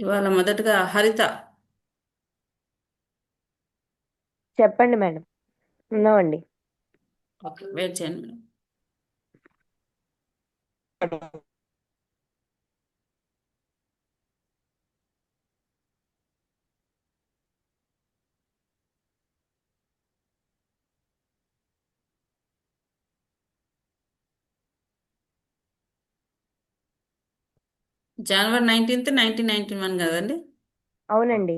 ఇవాళ మొదటగా హరిత. చెప్పండి మేడం. ఉన్నామండి. ఓకే, వెయిట్ చేయండి మేడం. జనవరి 19th 1991 కదండి. అవునండి.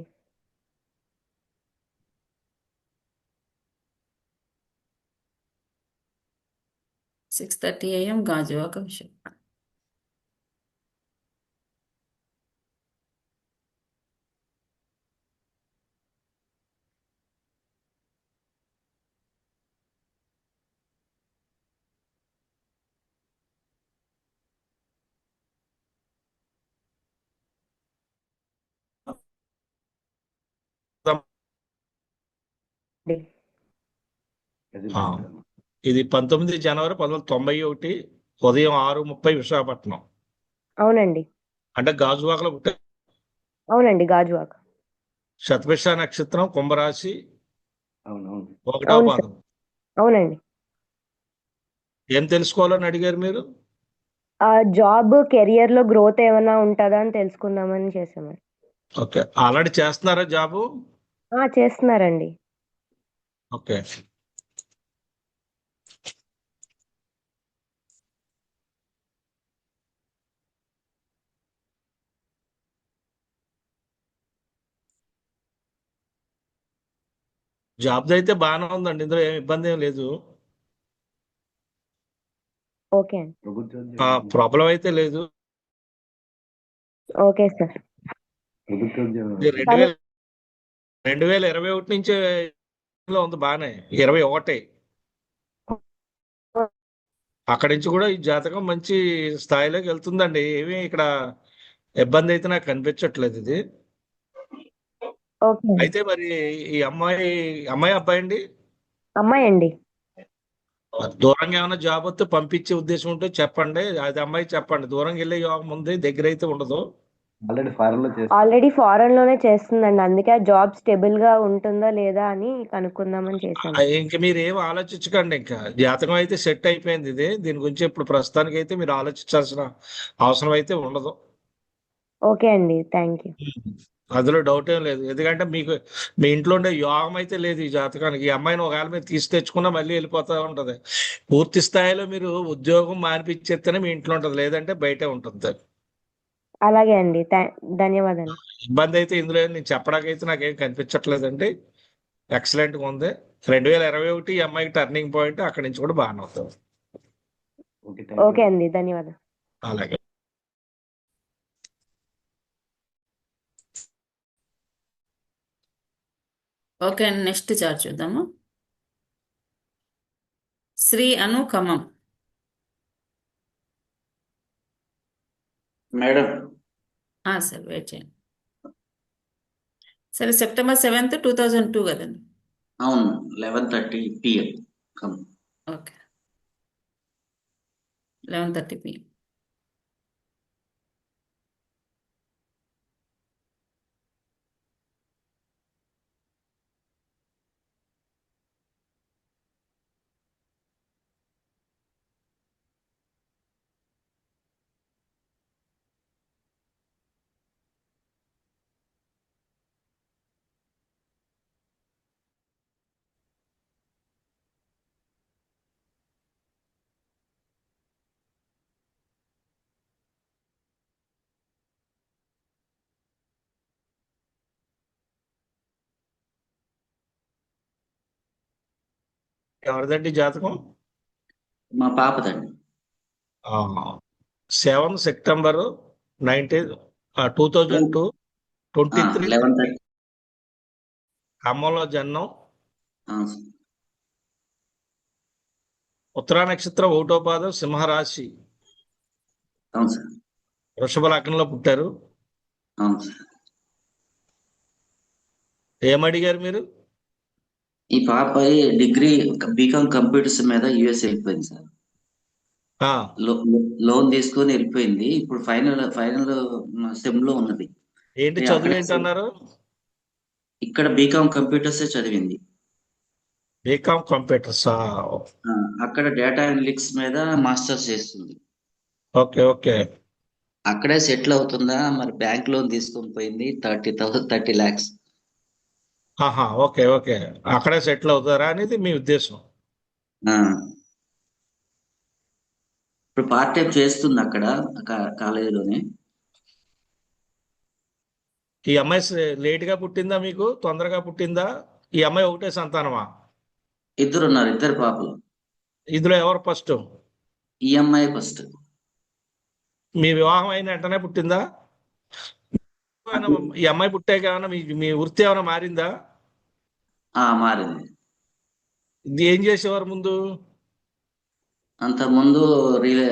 సిక్స్ 30 AM గాజువాక విషయం. డి. ఆ, ఇది 19 జనవరి 1991 ఉదయం 6:30 విశాఖపట్నం. అవునండి. అంటే గాజువాకలో పుట్టే. అవునండి, గాజువాక. శతభిష నక్షత్రం, కుంభరాశి, అవునవును. ఒకటవ అవును సార్. పాదం. అవునండి. ఏం తెలుసుకోవాలని అడిగారు మీరు? ఆ జాబ్ కెరియర్ లో గ్రోత్ ఏమైనా ఉంటుందా అని తెలుసుకుందామని చేసామండి. ఓకే, ఆల్రెడీ చేస్తున్నారా జాబు? చేస్తున్నారండి. ఓకే. జాబ్ అయితే బాగానే ఉందండి, ఇందులో ఏం ఇబ్బంది ఏం లేదు. ఓకే అండి. ప్రభుత్వోద్యోగం. ప్రాబ్లం అయితే లేదు. Okay sir. ప్రభుత్వోద్యోగం. ఇది కానీ 2021 నుంచే లో ఉంది బాగానే. 21 అక్కడి నుంచి కూడా ఈ జాతకం మంచి స్థాయిలోకి వెళ్తుందండి. ఏమీ ఇక్కడ ఇబ్బంది అయితే నాకు కనిపించట్లేదు ఇది. ఓకే అండి. అయితే మరి ఈ అమ్మాయి అబ్బాయి అండి అమ్మాయి అండి. దూరంగా ఏమైనా జాబ్ వస్తే పంపించే ఉద్దేశం ఉంటే చెప్పండి. అది అమ్మాయి చెప్పండి. దూరంగా వెళ్ళే యోగం ఉంది, దగ్గర అయితే ఉండదు. ఆల్రెడీ ఫారెన్ లోనే చేస్తుందండి. అందుకే ఆ జాబ్ స్టేబుల్ గా ఉంటుందా లేదా అని కనుక్కుందామని చేశాను. ఇంక మీరు ఏం ఆలోచించకండి. ఇంకా జాతకం అయితే సెట్ అయిపోయింది. దీని గురించి ఇప్పుడు ప్రస్తుతానికి అయితే మీరు ఆలోచించాల్సిన అవసరం అయితే ఉండదు. ఓకే అండి, థ్యాంక్ యూ. అందులో డౌట్ ఏం లేదు. ఎందుకంటే మీకు మీ ఇంట్లో ఉండే యోగం అయితే లేదు ఈ జాతకానికి. ఈ అమ్మాయిని ఒకవేళ మీరు తీసి తెచ్చుకున్నా మళ్ళీ వెళ్ళిపోతా ఉంటది. పూర్తి స్థాయిలో మీరు ఉద్యోగం మానిపించేస్తేనే మీ ఇంట్లో ఉంటది, లేదంటే బయటే ఉంటుంది. అలాగే అండి, ధన్యవాదాలు. ఇబ్బంది అయితే ఇందులో నేను చెప్పడానికి అయితే నాకేం కనిపించట్లేదండి. ఎక్సలెంట్ గా ఉంది. 2021 ఈ అమ్మాయికి టర్నింగ్ పాయింట్. అక్కడి నుంచి కూడా బాగానే అవుతుంది. ఓకే అండి, ధన్యవాదాలు. అలాగే. ఓకే అండి, నెక్స్ట్ చార్ట్ చూద్దాము. శ్రీ అను ఖమ్మం. మేడం. సార్ వెయిట్ చేయండి. సరే, September 7th 2002 కదండి. అవును, 11:30 PM. Okay, 11:30 PM. ఎవరిదండి జాతకం? మా పాపదండి. 7 సెప్టెంబర్ 2002 23 11:30. ఖమ్మంలో జన్మం. అవును సార్. ఉత్తరా నక్షత్రం, ఒకటో పాదం, సింహరాశి, అవును సార్. వృషభ లగ్నంలో పుట్టారు. అవును సార్. ఏమడిగారు మీరు? ఈ పాప డిగ్రీ బీకామ్ కంప్యూటర్స్ మీద యుఎస్ వెళ్ళిపోయింది సార్. లోన్ తీసుకొని వెళ్ళిపోయింది. ఇప్పుడు ఫైనల్ సెమ్ లో ఉన్నది. ఏంటి అంటే చదువు అక్కడే ఏంటన్నారు? ఇక్కడ బీకామ్ కంప్యూటర్స్ చదివింది. బీకామ్ కంప్యూటర్సా? ఆ, అక్కడ డేటా అనలిటిక్స్ మీద మాస్టర్స్ చేస్తుంది. Okay okay. అక్కడే సెటిల్ అవుతుందా మరి బ్యాంక్ లోన్ తీసుకొని పోయింది 30 lakhs. ఆహా, ఓకే ఓకే. అక్కడే సెటిల్ అవుతారా అనేది మీ ఉద్దేశం? ఆ, ఇప్పుడు పార్ట్ టైం చేస్తుంది అక్కడ కాలేజీలోనే. ఈ అమ్మాయి లేట్గా పుట్టిందా మీకు, తొందరగా పుట్టిందా? ఈ అమ్మాయి ఒకటే సంతానమా? ఇద్దరు ఉన్నారు, ఇద్దరు పాపలు. ఇందులో ఎవరు ఫస్ట్? EMI first. మీ వివాహం అయిన వెంటనే పుట్టిందా? ఈ అమ్మాయి పుట్టాక ఏమైనా మీ మీ వృత్తి ఏమైనా మారిందా? మారింది. ఇది ఏం చేసేవారు ముందు? అంతకుముందు రిలే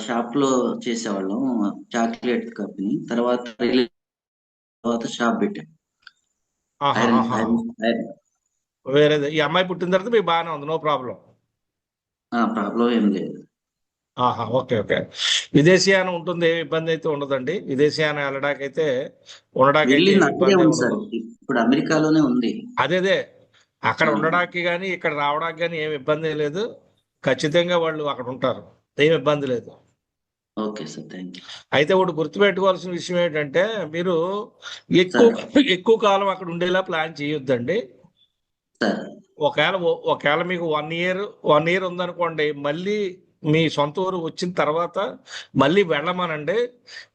షాప్ లో చేసేవాళ్ళం, చాక్లెట్ కంపెనీ. తర్వాత షాప్ పెట్టాం. ఆహా ఐరన్ ఆహా. Iron iron. వేరే ఈ అమ్మాయి పుట్టిన తర్వాత మీకు బాగానే ఉంది, నో ప్రాబ్లం. ప్రాబ్లం ఏం లేదు. ఆహా, ఓకే ఓకే. విదేశీయానం ఉంటుంది, ఏ ఇబ్బంది అయితే ఉండదండి. విదేశీయానం వెళ్ళడానికైతే ఉండడానికైతే వెళ్ళింది ఏమి అక్కడే ఇబ్బంది ఉంది ఉండదు. సార్, ఇప్పుడు అమెరికాలోనే ఉంది. అదేదే, అక్కడ ఆ, ఉండడానికి కానీ ఇక్కడ రావడానికి కానీ ఏమి ఇబ్బంది లేదు. ఖచ్చితంగా వాళ్ళు అక్కడ ఉంటారు, ఏమి ఇబ్బంది లేదు. Okay sir, thank you. అయితే ఒకటి గుర్తుపెట్టుకోవాల్సిన విషయం ఏంటంటే, మీరు ఎక్కువ సార్ ఎక్కువ కాలం అక్కడ ఉండేలా ప్లాన్ చేయొద్దండి. సార్ ఒకవేళ మీకు 1 ఇయర్ ఉందనుకోండి, మళ్ళీ మీ సొంత ఊరు వచ్చిన తర్వాత మళ్ళీ వెళ్ళమనండి.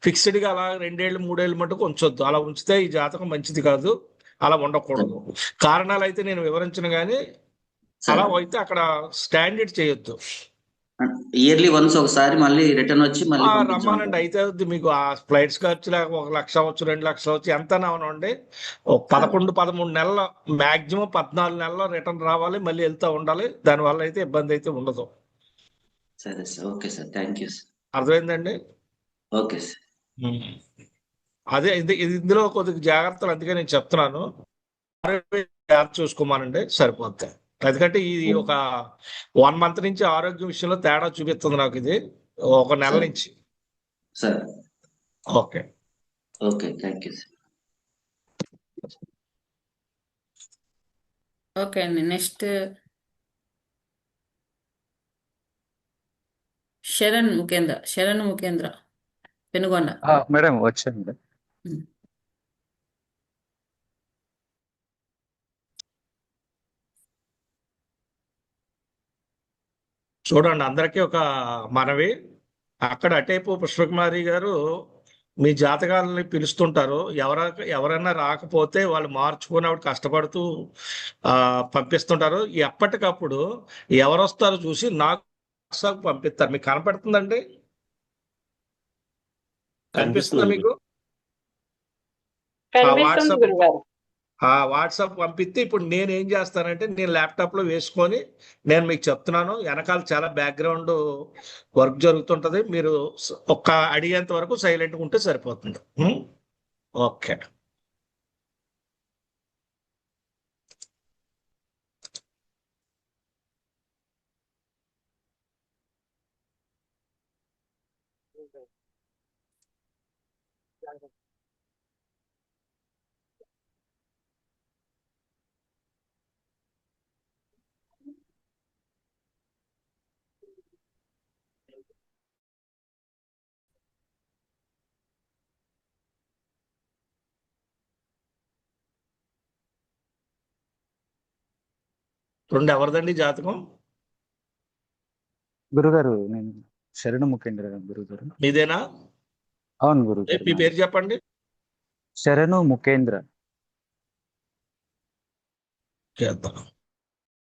ఫిక్స్డ్గా అలా 2 ఏళ్ళు 3 ఏళ్ళు మటుకు ఉంచొద్దు. అలా ఉంచితే ఈ జాతకం మంచిది కాదు, అలా సార్ ఉండకూడదు. కారణాలు అయితే నేను వివరించను కానీ అలా సార్ అయితే అక్కడ స్టాండర్డ్ చేయొద్దు. ఇయర్లీ వన్స్ ఒకసారి మళ్ళీ రిటర్న్ వచ్చి మళ్ళీ రమ్మానండి, పంపించమంటారు. అయితే అవుద్ది. మీకు ఆ ఫ్లైట్స్ ఖర్చు లేక 1 లక్ష అవ్వచ్చు, 2 లక్షలు అవ్వచ్చు, ఎంత అవనండి. ఒక సార్ 11 13 నెలలు, మాక్సిమం 14 నెలలు రిటర్న్ రావాలి, మళ్ళీ వెళ్తూ ఉండాలి. దానివల్ల అయితే ఇబ్బంది అయితే ఉండదు. సరే sir, okay sir, thank you sir. అర్థమైందండి? Okay sir. ఉమ్. అదే ఇందులో కొద్దిగా జాగ్రత్తలు, అందుకే నేను చెప్తున్నాను. జాగ్రత్త చూసుకోమానండి, సరిపోతాయి. ఎందుకంటే ఇది ఒక 1 మంత్ నుంచి ఆరోగ్య విషయంలో తేడా చూపిస్తుంది నాకు, ఇది 1 నెల సార్ నుంచి. Sir okay. Okay, thank you sir. Okay అండి. నెక్స్ట్ శరణ్ ముఖేంద్ర పెనుగొండ. మేడం వచ్చాను. ఉమ్. చూడండి, అందరికీ ఒక మనవి. అక్కడ అటేపు పుష్పకుమారి గారు మీ జాతకాలని పిలుస్తుంటారు. ఎవరైనా రాకపోతే వాళ్ళు మార్చుకొని ఆవిడ కష్టపడుతూ ఆ పంపిస్తుంటారు. ఎప్పటికప్పుడు ఎవరు వస్తారో చూసి నాకు WhatsApp పంపిస్తారు. మీకు కనపడుతుందండి? కనిపిస్తుందా కనిపిస్తుంది. మీకు? ఆ కనిపిస్తుంది వాట్సాప్ గురుగారు. పంపిస్తే ఇప్పుడు నేను ఏం చేస్తానంటే, నేను ల్యాప్టాప్లో వేసుకొని నేను మీకు చెప్తున్నాను. వెనకాల చాలా బ్యాక్గ్రౌండ్ వర్క్ జరుగుతుంటది. మీరు ఒక్క అడిగేంత వరకు సైలెంట్గా ఉంటే సరిపోతుంది. ఓకే. ఎవరిదండి జాతకం? గురుగారు నేను శరణు ముఖేంద్ర గురుగారు. మీదేనా? అవును గురుగారు, మీ నాది. పేరు చెప్పండి. శరణు ముఖేంద్ర. చేద్దాం.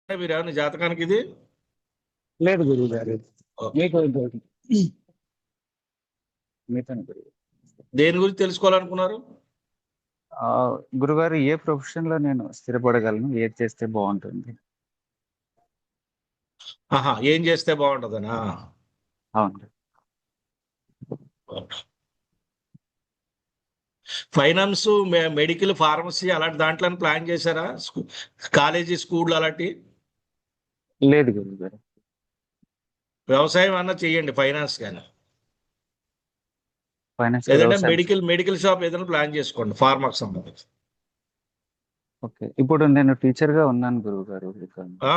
మీరు ఏమన్నా జాతకానికి ఇది? లేదు గురుగారు, ఓకే. మీకు మీతోనే గురుగారు. దేని గురించి తెలుసుకోవాలనుకున్నారు? గురుగారు, ఏ ప్రొఫెషన్ లో నేను స్థిరపడగలను, ఏది చేస్తే బాగుంటుంది? ఆహా, ఏం చేస్తే బాగుంటుందనా? అవును. ఫైనాన్స్, మెడికల్, ఫార్మసీ అలాంటి దాంట్లో ప్లాన్ చేశారా? కాలేజీ, స్కూల్ అలాంటి? లేదు గురుగారు. వ్యవసాయం అన్నా చెయ్యండి, ఫైనాన్స్ కానీ. ఫైనాన్స్ లేదంటే వ్యవసాయం. మెడికల్ షాప్ ఏదైనా ప్లాన్ చేసుకోండి ఫార్మాకి సంబంధించి. ఓకే, ఇప్పుడు నేను టీచర్ గా ఉన్నాను గురువు గారు. ఆ,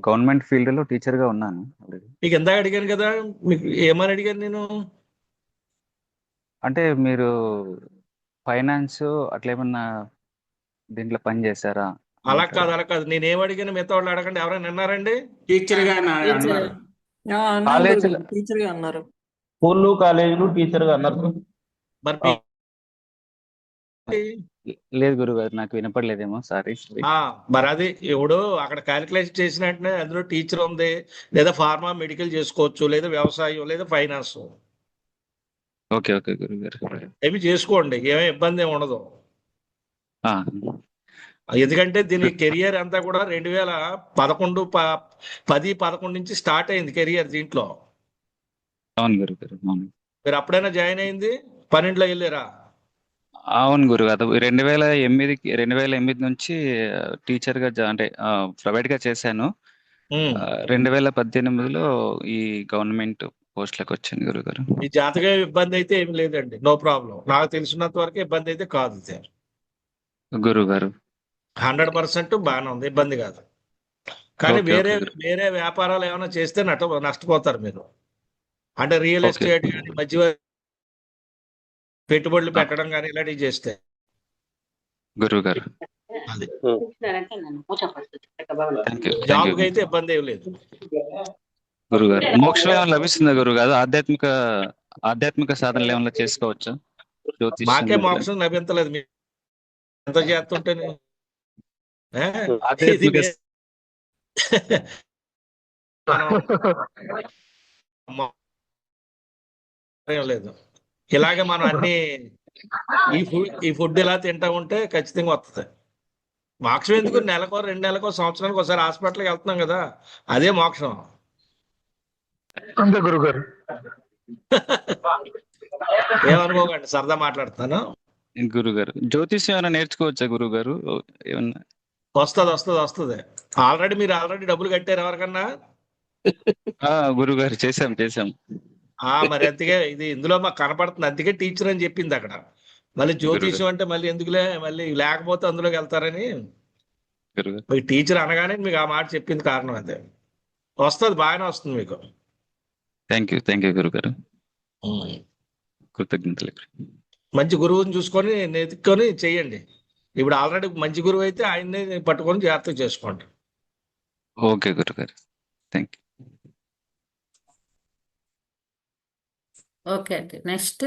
గవర్నమెంట్ ఫీల్డ్ లో టీచర్ గా ఉన్నాను ఆల్రెడీ. మీకు ఎందాక అడిగాను కదా, మీకు ఏమని అడిగాను నేను? అంటే మీరు ఫైనాన్స్ అట్లా ఏమన్నా దీంట్లో పని చేశారా అలా అన్నట్టు కాదు నేను ఏం అడిగాను మిగతా వాళ్ళు అడగండి. ఎవరైనా విన్నారండి? టీచర్ గా టీచర్ అన్నారు. అన్నారు కాలేజీలో. గురుగారు, టీచర్ గా అన్నారు. స్కూళ్ళు కాలేజీలు టీచర్ గా అన్నారు. మరి ఆ, మీ- లేదు గురువు గారు, నాకు వినపడలేదేమో, సారీ. మరి అది ఇప్పుడు అక్కడ క్యాలిక్యులేషన్ చేసిన వెంటనే అందులో టీచర్ ఉంది, లేదా ఫార్మా మెడికల్ చేసుకోవచ్చు, లేదా వ్యవసాయం, లేదా ఫైనాన్స్. ఓకే ఓకే గురువు గారు. ఏమి చేసుకోండి, ఏమీ ఇబ్బంది ఏమి ఉండదు. ఆ, ఎందుకంటే దీని కెరియర్ అంతా కూడా 2011 నుంచి స్టార్ట్ అయింది కెరియర్ దీంట్లో. అవును గురువు గారు, అవును. మీరు అప్పుడైనా జాయిన్ అయింది 12లో వెళ్ళారా? అవును గురువు గారు, 2008 నుంచి టీచర్ గా అంటే ప్రైవేట్ గా చేశాను. ఉమ్. 2018లో ఈ గవర్నమెంట్ పోస్ట్లకు వచ్చాను గురువు గారు. ఈ జాతక ఇబ్బంది అయితే ఏమి లేదండి, నో ప్రాబ్లం. నాకు తెలిసినంత వరకు ఇబ్బంది అయితే కాదు. గురువు గారు 100% బాగానే ఉంది, ఇబ్బంది కాదు. కానీ ఓకే వేరే ఓకే గురు. వేరే వ్యాపారాలు ఏమైనా చేస్తే నష్టపోతారు మీరు. అంటే రియల్ ఓకే ఎస్టేట్ కానీ మధ్య పెట్టుబడులు పెట్టడం కానీ ఇలాంటివి చేస్తే గురువు గారు. అది థ్యాంక్ యూ జాబ్కి అయితే ఇబ్బంది ఏమి లేదు. గురువు గారు. మోక్షం ఏమైనా లభిస్తుందా గురువు గారు? ఆధ్యాత్మిక సాధనలు ఏమైనా చేసుకోవచ్చా? జ్యోతిష్యం మాకే ఇట్లా. మోక్షం లభించలేదు. మీరు ఎంత చేస్తుంటే ఇది ఆధ్యాత్మిక మనం ఏం లేదు. ఇలాగే మనం అన్ని ఈ ఫుడ్ ఇలా తింటా ఉంటే ఖచ్చితంగా వస్తుంది. మోక్షం ఎందుకు? నెలకో 2 నెలలకో సంవత్సరానికి ఒకసారి హాస్పిటల్కి వెళ్తున్నాం కదా, అదే మోక్షం. అంతే గురుగారు. ఏమనుకోకండి, సరదా మాట్లాడుతాను. గురువు గారు, జ్యోతిష్యం ఏమైనా నేర్చుకోవచ్చా గురువు గారు? ఏమన్నా వస్తుంది. మీరు డబ్బులు కట్టారు ఎవరికన్నా? గురువు గారు, చేశాం. మరి అందుకే ఇందులో మాకు కనపడుతుంది, అందుకే టీచర్ అని చెప్పింది అక్కడ. మళ్ళీ జ్యోతిష్యం అంటే మళ్ళీ ఎందుకులే, మళ్ళీ లేకపోతే అందులోకి వెళ్తారని గురువు గారు. మీకు టీచర్ అనగానే మీకు ఆ మాట చెప్పింది కారణం అదే. వస్తుంది, బాగానే వస్తుంది మీకు. థ్యాంక్ యూ గురువు గారు, కృతజ్ఞతలు. మంచి గురువుని చూసుకొని నెతుక్కొని చెయ్యండి. ఇప్పుడు ఆల్రెడీ మంచి గురువు అయితే ఆయన్ని పట్టుకొని జాగ్రత్తగా చేసుకోండి. ఓకే గురువు గారు, థ్యాంక్ యూ. ఓకే అండి. నెక్స్ట్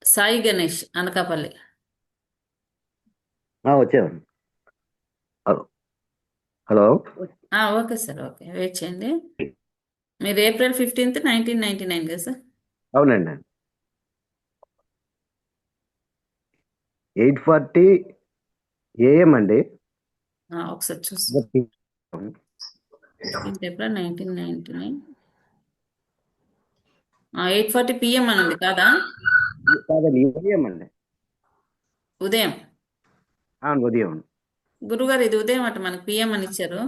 సాయి గణేష్ అనకాపల్లి. వచ్చాను. Hello. Okay sir, okay, wait చేయండి. మీరు April 15th 1999 కదా సార్? అవునండి. 8:40 AM అండి. ఒకసారి చూసి April 1999 8:40 PM అని ఉంది కాదా? కాదండి, ఉదయం అండి. ఉదయం. అవును, ఉదయం. గురుగారు, ఇది ఉదయం అట, మనకి PM అని ఇచ్చారు.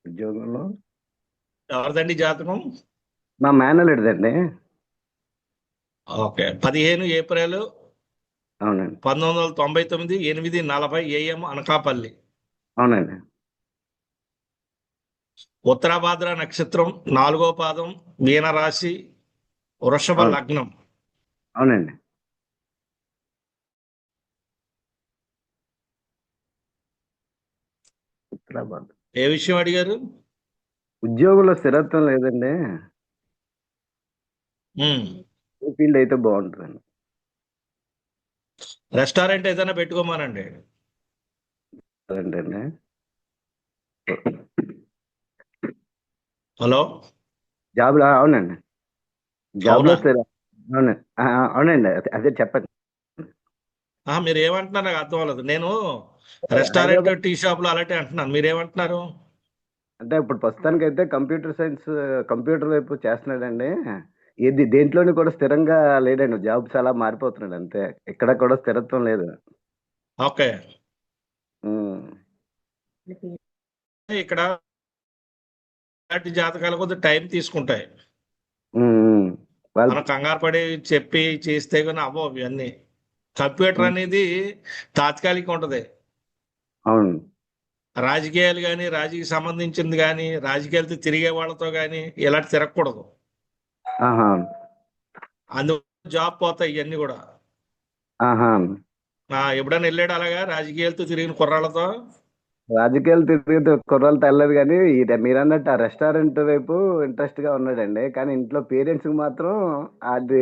ఉద్యోగంలో ఎవరిదండి జాతకం? మా మేనల్లుడిదండి. ఓకే, 15 ఏప్రిల్ అవునండి. 1999 8:40 AM అనకాపల్లి. అవునండి. ఉత్తరాభాద్ర నక్షత్రం, 4వ పాదం, మీనరాశి, వృషభ అవును. లగ్నం. అవునండి. ఉత్తరాబాద్. ఏ విషయం అడిగారు? ఉద్యోగంలో స్థిరత్వం లేదండి. ఏ ఫీల్డ్ అయితే బాగుంటుందండి? రెస్టారెంట్ ఏదైనా పెట్టుకోమానండి. అదేంటండి. హలో, జాబ్లో అవునండి. జాబ్లో అవునా? స్థిర అవునండి. అవునండి, అదే చెప్పండి. మీరు ఏమంటున్నారు నాకు అర్థం అవ్వలేదు. నేను రెస్టారెంట్, టీ షాపులు అలాంటి అంటున్నాను, మీరేమంటున్నారు? అంటే ఇప్పుడు ప్రస్తుతానికి అయితే కంప్యూటర్ వైపు చేస్తున్నాడండి. దేంట్లోని కూడా స్థిరంగా లేడండి. జాబ్స్ అలా మారిపోతున్నాడు అంతే. ఎక్కడ కూడా స్థిరత్వం లేదు. ఓకే. ఇక్కడ ఇలాంటి జాతకాలు కొద్దిగా టైం తీసుకుంటాయి. ఉమ్. వాళ్ళు మనం కంగారు పడి చెప్పి చేస్తే కానీ అవ్వవు ఇవన్నీ. కంప్యూటర్ అనేది తాత్కాలికం ఉంటది. అవును. రాజకీయాలు కానీ, రాజకీయ సంబంధించింది కానీ, రాజకీయాలతో తిరిగే వాళ్ళతో కానీ ఇలాంటి తిరగకూడదు. ఆహా. అందువల్ల జాబ్ పోతాయి ఇవన్నీ కూడా. ఆహా. ఎప్పుడైనా వెళ్ళాడు అలాగా రాజకీయాలతో తిరిగిన కుర్రాళ్ళతో? రాజకీయాలు తిరిగితే కుర్రాళ్ళు తెల్లదు కానీ మీరు అన్నట్టు ఆ రెస్టారెంట్ వైపు ఇంట్రెస్ట్ గా ఉన్నాడండి. కానీ ఇంట్లో పేరెంట్స్ కి మాత్రం అది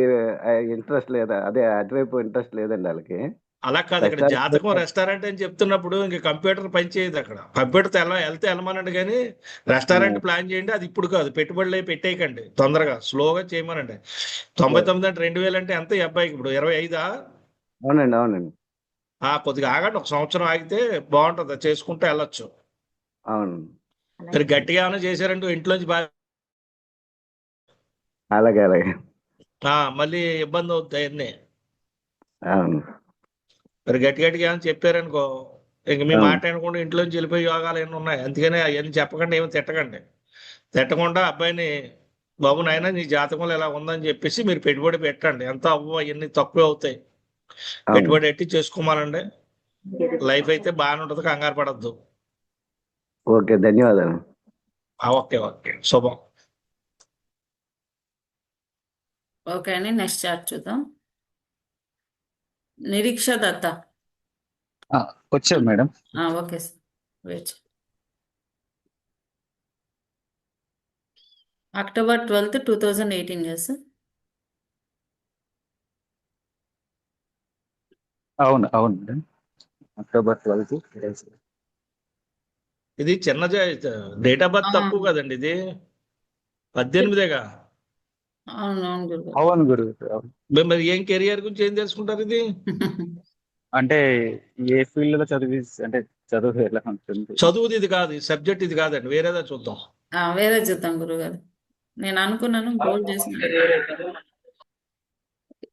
ఇంట్రెస్ట్ లేదా, అదే అటువైపు ఇంట్రెస్ట్ లేదండి వాళ్ళకి. అలా కాదు, ఇక్కడ జాతకం రెస్టారెంట్ అని చెప్తున్నప్పుడు ఇంక కంప్యూటర్ పని చేయదు. అక్కడ కంప్యూటర్ వెళ్తే వెళ్ళమనండి, కానీ రెస్టారెంట్ ప్లాన్ చేయండి. అది ఇప్పుడు కాదు, పెట్టుబడులు పెట్టేయకండి, తొందరగా స్లోగా చేయమనండి. 99 అంటే 2000 అంటే ఎంత ఈ అబ్బాయికి ఇప్పుడు? 25ఆ? అవునండి, అవునండి. కొద్దిగా ఆగండి, 1 సంవత్సరం ఆగితే బాగుంటుంది, అది చేసుకుంటే వెళ్ళొచ్చు. అవును. మీరు గట్టిగా ఏమైనా చేశారంటే ఇంట్లోంచి బాగా అలాగే అలాగే. మళ్ళీ ఇబ్బంది అవుతాయి అన్నీ. అవును. మీరు గట్టి గట్టిగా ఏమైనా చెప్పారనుకో, ఇంక మీ అవును. మాట వినకుండా ఇంట్లోంచి వెళ్ళిపోయి యోగాలు ఏమైనా ఉన్నాయి. అందుకనే అవన్నీ చెప్పకుండా ఏమి తిట్టకండి. తిట్టకుండా అబ్బాయిని, బాబు నాయన నీ జాతకంలో ఇలా ఉందని చెప్పేసి మీరు పెట్టుబడి పెట్టండి. ఎంత అవ్వ అవన్నీ తక్కువే అవుతాయి. అవును. పెట్టుబడి పెట్టి చేసుకోమానండి. లైఫ్ అయితే బాగానే ఉంటుంది, కంగారు పడద్దు. ఓకే, ధన్యవాదాలు. ఓకే ఓకే, శుభం. ఓకే అండి, నెక్స్ట్ చార్ట్ చూద్దాం. నిరీక్ష దత్త. వచ్చారు madam. Okay sir, wait. October 12th, 2018 కదా సార్? అవును అవును మేడం, October 12th. ఇది చిన్న డేట్ ఆఫ్ బర్త్ తక్కువ కదండి, ఇది 18గా. అవునవును గురుగారు. అవును గురువు. మరి ఏం కెరియర్ గురించి ఏం తెలుసుకుంటారు ఇది? అంటే ఏ ఫీల్డ్ లో అంటే చదువు ఎలా ఉంటుంది? చదువుది ఇది కాదు, సబ్జెక్ట్ ఇది కాదండి, వేరేదా చూద్దాం. వేరే చూద్దాం గురుగారు. నేను అనుకున్నాను గోల్ చేసిన.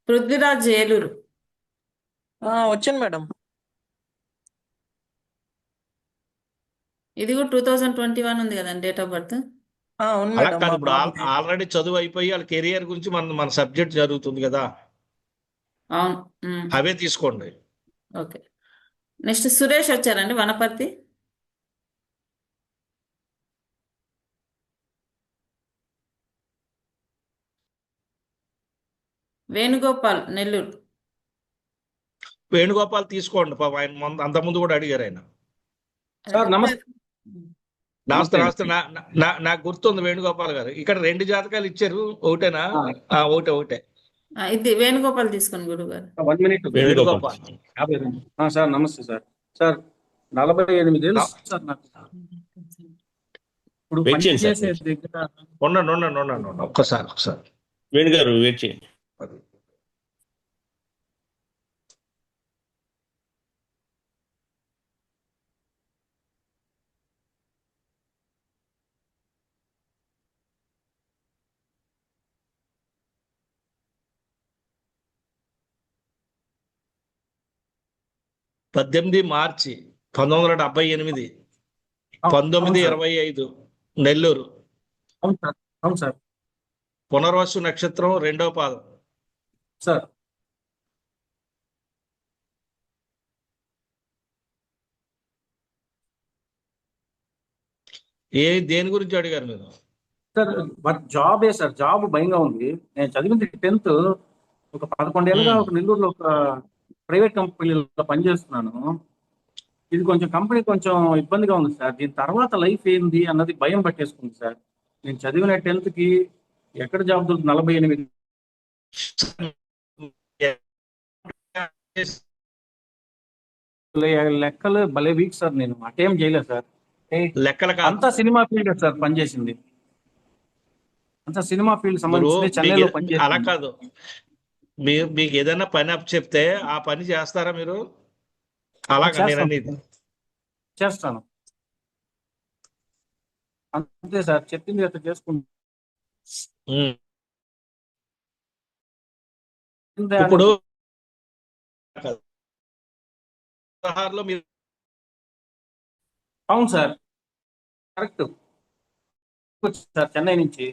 పృథ్వీరాజ్ ఏలూరు. వచ్చాను మేడం. ఇది కూడా 2021 ఉంది కదండి డేట్ ఆఫ్ బర్త్. అవును అలా మేడం, కాదు, మా ఇప్పుడు బాబుది. ఆల్రెడీ చదువు అయిపోయి వాళ్ళ కెరియర్ గురించి మన సబ్జెక్ట్ జరుగుతుంది కదా, అవును. అవే తీసుకోండి. ఓకే. నెక్స్ట్ సురేష్ వచ్చారండి, వనపర్తి. వేణుగోపాల్ నెల్లూరు. వేణుగోపాల్ తీసుకోండి, పాపం ఆయన అంతకుముందు కూడా అడిగారు ఆయన. సార్ నమస్తే. నమస్తే నమస్తే. నాకు గుర్తుంది వేణుగోపాల్ గారు. ఇక్కడ 2 జాతకాలు ఇచ్చారు, ఒకటేనా? ఒకటే. ఇది వేణుగోపాల్ తీసుకోండి గురుగారు. 1 మినిట్. వేణుగోపాల్. సార్ నమస్తే సార్. సార్ 48 ఏళ్ళు సార్ నాకు. ఇప్పుడు పనిచేసే దగ్గర ఉండండి ఒక్కసారి. వేణు గారు వెయిట్ చేయండి. మార్చి 1978, 19:25 నెల్లూరు. అవును సార్. అవును సార్. పునర్వసు నక్షత్రం 2వ పాదం. సార్ దేని గురించి అడిగారు మీరు? సార్ జాబే సార్, జాబ్ భయంగా ఉంది. నేను చదివింది 10th. ఒక 11 ఏళ్ళుగా ఒక నెల్లూరులో ఒక ప్రైవేట్ కంపెనీలో పనిచేస్తున్నాను. ఇది కొంచెం కంపెనీ కొంచెం ఇబ్బందిగా ఉంది సార్. దీని తర్వాత లైఫ్ ఏంది అన్నది భయం పట్టేసుకుంది సార్. నేను చదివిన 10th కి ఎక్కడ జాబ్ దొరుకుతుంది? 48 లెక్కలు భలే వీక్ సార్. నేను అటేం చేయలేదు సార్. లెక్కల అంతా సినిమా ఫీల్డ్ సార్ పనిచేసింది. అంతా సినిమా ఫీల్డ్ సంబంధించి చెన్నైలో అలా పనిచేసింది. కాదు, మీకు ఏదైనా పని అప్ చెప్తే ఆ పని చేస్తారా మీరు? అలాగా నేను అనేది. చేస్తాను అంతే సార్, చెప్పింది అట్లా చేసుకుంటా. ఇప్పుడు మీరు అవును సార్, కరెక్ట్. సార్ చెన్నై నుంచి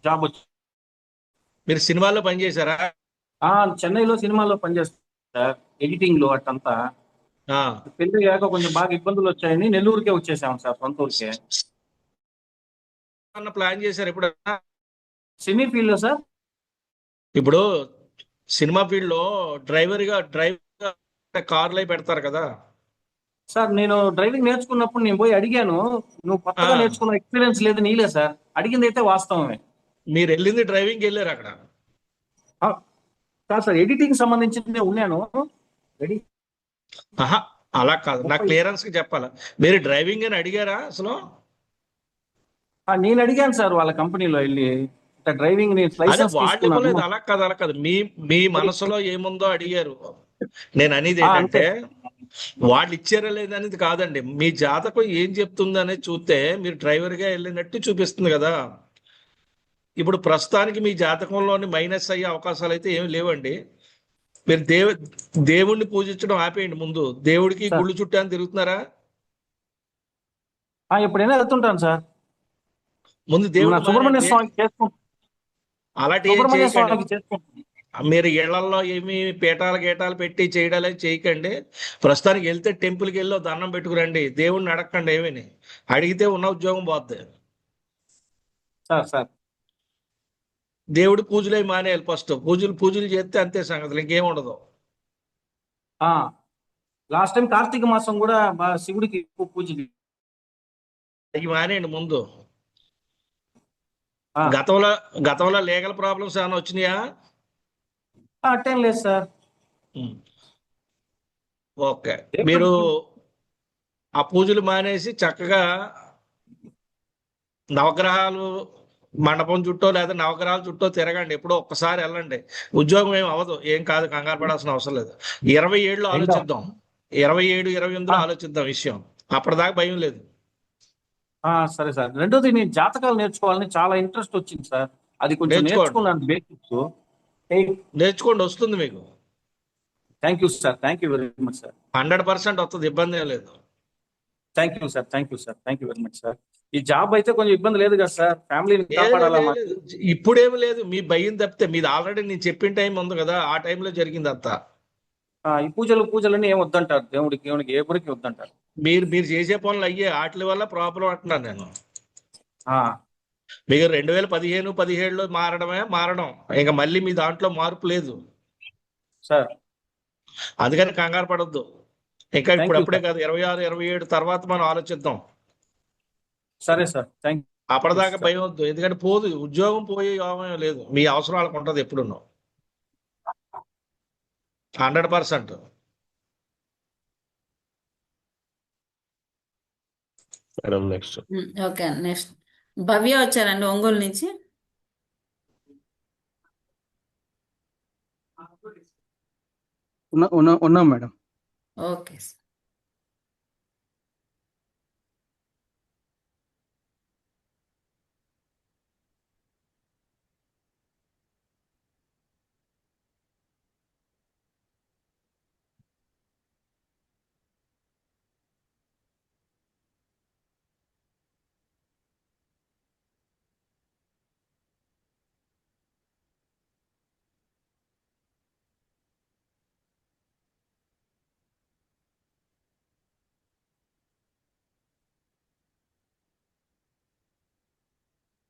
జాబ్ వచ్చి మీరు సినిమాల్లో పనిచేశారా? చెన్నైలో సినిమాలో పనిచేస్తాను సార్, ఎడిటింగ్ లో అట్టంతా. ఆ, పెళ్లి అయ్యాక కొంచెం బాగా ఇబ్బందులు వచ్చాయని నెల్లూరుకే వచ్చేసాం సార్, సొంత ఊరికే. ఏమన్నా ప్లాన్ చేశారు ఎప్పుడన్నా? సినీ ఫీల్డ్ లో సార్. ఇప్పుడు సినిమా ఫీల్డ్ లో డ్రైవర్ గా కార్లు అయి పెడతారు కదా. సార్ నేను డ్రైవింగ్ నేర్చుకున్నప్పుడు నేను పోయి అడిగాను, నువ్వు కొత్తగా ఆ. నేర్చుకున్న ఎక్స్పీరియన్స్ లేదు నీలే సార్. అడిగింది అయితే వాస్తవమే. మీరు వెళ్ళింది డ్రైవింగ్ వెళ్ళారు అక్కడ? ఆ, కాదు సార్, ఎడిటింగ్ సంబంధించింది ఉన్నాను. రెడీ ఆహా, అలా కాదు, నాకు క్లియరెన్స్ గా చెప్పాలా. మీరు డ్రైవింగ్ అని అడిగారా అసలు? నేను అడిగాను సార్ వాళ్ళ కంపెనీలో వెళ్ళి, ఇట్లా డ్రైవింగ్ అదే లైసెన్స్ వాళ్ళు తీసుకున్నాను. ఇవ్వలేదు, అలా కాదు అలా కాదు, మీ మనసులో ఏముందో అడిగారు. నేను అనేది అంతే. ఏంటంటే వాళ్ళు ఇచ్చారా లేదనేది కాదండి, మీ జాతకం ఏం చెప్తుంది అనేది చూస్తే మీరు డ్రైవర్ గా వెళ్ళినట్టు చూపిస్తుంది కదా. ఇప్పుడు ప్రస్తుతానికి మీ జాతకంలోని మైనస్ అయ్యే అవకాశాలు అయితే ఏమి లేవండి. మీరు దేవుణ్ణి పూజించడం ఆపేయండి. ముందు దేవుడికి సార్. గుళ్ళు చుట్టూ అని తిరుగుతున్నారా? ఎప్పుడైనా వెళ్తుంటాను సార్. ముందు మన దేవుడు సుబ్రహ్మణ్య స్వామికి చేసుకుంటాను. అలాంటి ఏం సుబ్రహ్మణ్య చేయకండి. స్వామికి చేసుకుంటాను. మీరు ఇళ్లలో ఏమి పీఠాలు గీటాలు పెట్టి చేయడాలు చేయకండి. ప్రస్తుతానికి వెళ్తే టెంపుల్కి వెళ్ళి ఓ దండం పెట్టుకురండి. దేవుడిని అడగకండి ఏమని. అడిగితే ఉన్న ఉద్యోగం పోద్ది. సార్ దేవుడి పూజలే మానేయాలి. ఫస్ట్ పూజలు చేస్తే అంతే సంగతులు, ఇంకేం ఉండదు. లాస్ట్ టైం కార్తీక మాసం కూడా శివుడికి ఎక్కువ పూజకి. అవి మానేయండి ముందు. ఆ, గతంలో లీగల్ ప్రాబ్లమ్స్ ఏమైనా వచ్చినాయా? అట్టేం లేదు సార్. ఓకే, మీరు ఆ పూజలు మానేసి చక్కగా నవగ్రహాలు మండపం చుట్టూ లేదా నవగ్రహాల చుట్టూ తిరగండి. ఎప్పుడో ఒక్కసారి వెళ్ళండి. ఉద్యోగం ఏం అవ్వదు, ఏం కాదు, కంగారు పడాల్సిన అవసరం లేదు. 27లో ఆలోచిద్దాం, 27, 28లో ఆలోచిద్దాం విషయం. అప్పటిదాకా భయం లేదు. సరే సార్. రెండోది, నేను జాతకాలు నేర్చుకోవాలని చాలా ఇంట్రెస్ట్ వచ్చింది సార్. అది కొంచెం నేర్చుకున్నాను, బేసిక్స్. నేర్చుకోండి, వస్తుంది మీకు. Thank you sir, thank you very much sir. 100% వస్తుంది, ఇబ్బంది ఏం లేదు. Thank you sir, thank you sir, thank you very much sir. ఈ జాబ్ అయితే కొంచెం ఇబ్బంది లేదు కదా సార్, ఫ్యామిలీని కాపాడాలా మాకు. లేదు, ఇప్పుడేమి లేదు. మీ భయం తప్పితే మీది ఆల్రెడీ నేను చెప్పిన టైం ఉంది కదా, ఆ టైంలో జరిగింది అంతా. ఈ పూజలన్నీ ఏం వద్దంటారు, దేవుడికి ఏ గురికి వద్దంటారు. మీరు చేసే పనులు అయ్యే వాటి వల్ల ప్రాబ్లం అంటున్నాను నేను. ఆ, మీకు 2015, 17లో మారడం, ఇంకా మళ్ళీ మీ దాంట్లో మార్పు లేదు సార్. అందుకని కంగారు పడొద్దు. ఇంకా Thank you, ఇప్పుడప్పుడే sir. కాదు, 26, 27 తర్వాత మనం ఆలోచిద్దాం. సరే సార్, థ్యాంక్ యూ. అప్పటిదాకా భయం వద్దు, ఎందుకంటే పోదు, ఉద్యోగం పోయే యోగం లేదు. మీ అవసరాలకు ఉంటుంది ఎప్పుడున్నో 100%. Madam next. ఓకే, నెక్స్ట్ భవ్య వచ్చారండి ఒంగోలు నుంచి. ఉన్నాం మేడం. Okay sir.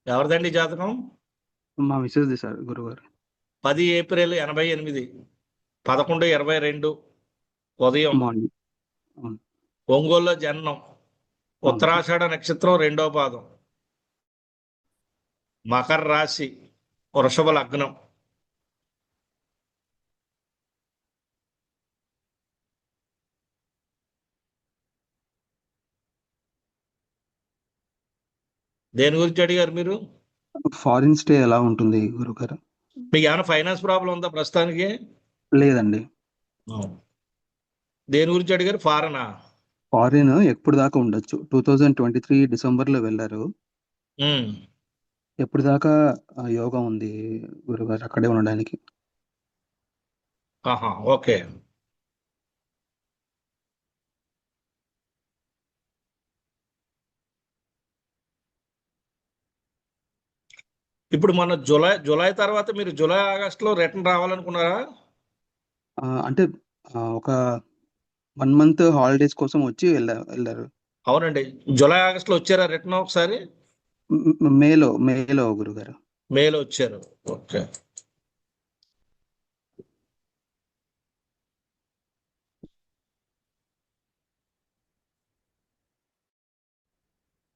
ఎవరిదండి జాతకం? మా మిస్సెస్ది సార్, గురుగారు. 10 ఏప్రిల్ 88, 11:22 ఉదయం మార్నింగ్. అవును. ఒంగోలులో జననం. ఉత్తరాషాఢ నక్షత్రం 2వ పాదం, మకర రాశి, వృషభ లగ్నం. దేని గురించి అడిగారు మీరు? ఫారిన్ స్టే ఎలా ఉంటుంది గురుగారు? మీకు ఏమైనా ఫైనాన్స్ ప్రాబ్లం ఉందా ప్రస్తుతానికి? లేదండి. దేని గురించి అడిగారు? ఫారెనా? ఫారిన్ ఎప్పుడు దాకా ఉండొచ్చు? 2023 డిసెంబర్లో వెళ్ళారు. ఎప్పుడు దాకా యోగం ఉంది గురుగారు అక్కడే ఉండడానికి? ఓకే. ఇప్పుడు మన జూలై తర్వాత మీరు జూలై ఆగస్టులో రిటర్న్ రావాలనుకున్నారా? అంటే ఒక 1 మంత్ హాలిడేస్ కోసం వచ్చి వెళ్ళారు. అవునండి. జూలై ఆగస్టులో వచ్చారా రిటర్న్ ఒకసారి? మేలో గురుగారు. మేలో వచ్చారు. ఓకే.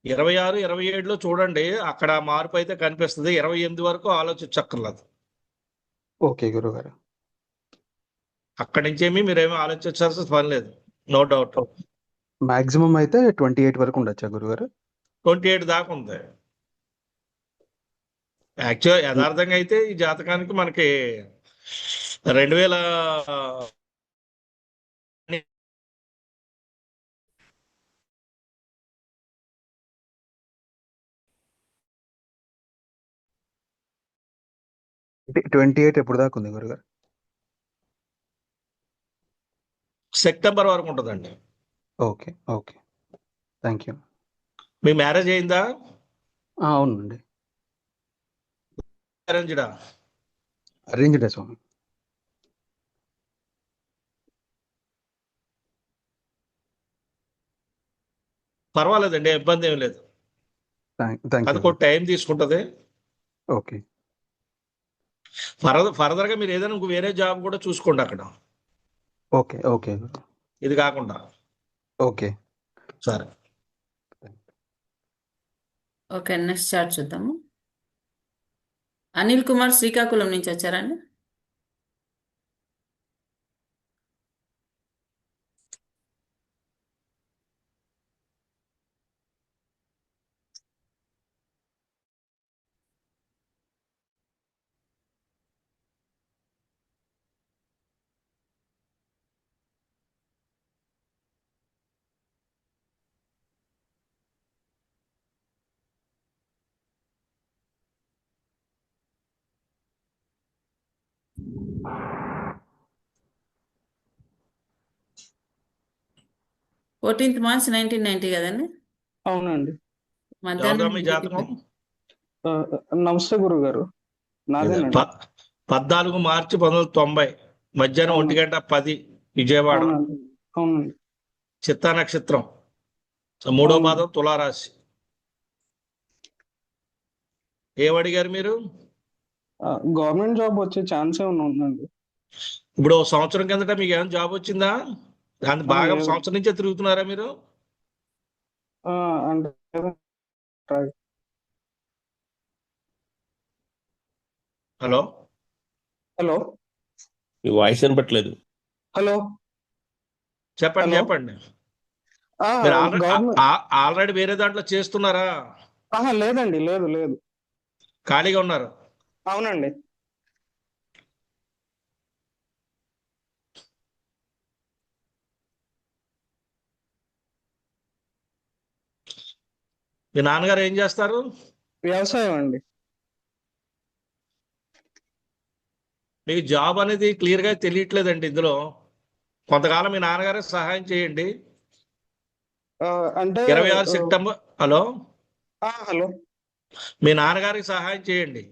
ఇరవై 27లో చూడండి, అక్కడ మార్పు అయితే కనిపిస్తుంది. 28 వరకు ఆలోచించక్కర్లేదు. ఓకే గురుగారు. అక్కడి నుంచేమి మీరేమీ ఆలోచించాల్సిన పని లేదు. No doubt. మాక్సిమం అయితే 28 వరకు ఉండొచ్చా గురుగారు? 28 దాకా ఉంది. యాక్చువల్ యథార్థంగా అయితే ఈ జాతకానికి మనకి 2000 28 ఎప్పుడు దాకా ఉంది గురుగారు? సెప్టెంబర్ వరకు ఉంటుందండి. Okay okay, thank you. Me marriage అయిందా? అవునండి. అరేంజ్డా? అరేంజ్డే స్వామి. పర్వాలేదండి, ఇబ్బంది ఏమి లేదు. థ్యాంక్ అది యూ. కూడా టైం తీసుకుంటుంది. ఓకే ఫర్దర్గా మీరు ఏదైనా ఇంకో వేరే జాబ్ కూడా చూసుకోండి అక్కడ, ఓకే ఓకే ఇది కాకుండా. ఓకే సరే. ఓకే, నెక్స్ట్ చార్ట్ చూద్దాము. అనిల్ కుమార్ శ్రీకాకుళం నుంచి వచ్చారండి. March 14, 1990 కదండి. అవునండి. ఎవరిదా మీ జాతకం? నమస్తే గురుగారు, నాదేనండి. 14 మార్చి 1990 మధ్యాహ్నం 1:10 విజయవాడ. అవునండి. చిత్తా నక్షత్రం, 3వ పాదం, తులారాశి. ఏమడిగారు మీరు? గవర్నమెంట్ జాబ్ వచ్చే ఛాన్స్ ఏమైనా ఉందండి? ఇప్పుడు 1 సంవత్సరం కిందట మీకు ఏమైనా జాబ్ వచ్చిందా? దాన్ని బాగా లేదు. సంవత్సరం నుంచే తిరుగుతున్నారా మీరు? అంటే హలో హలో మీ వాయిస్ వినపట్లేదు. హలో చెప్పండి హలో. చెప్పండి. మీరు ఆల్రెడీ వేరే దాంట్లో చేస్తున్నారా? లేదండి, లేదు లేదు. ఖాళీగా ఉన్నారు? అవునండి. మీ నాన్నగారు ఏం చేస్తారు? వ్యవసాయం అండి. మీకు జాబ్ అనేది క్లియర్గా తెలియట్లేదండి ఇందులో. కొంతకాలం మీ నాన్నగారే సహాయం చేయండి. అంటే 26 సెప్టెంబర్. Hello, hello. మీ నాన్నగారికి సహాయం చేయండి.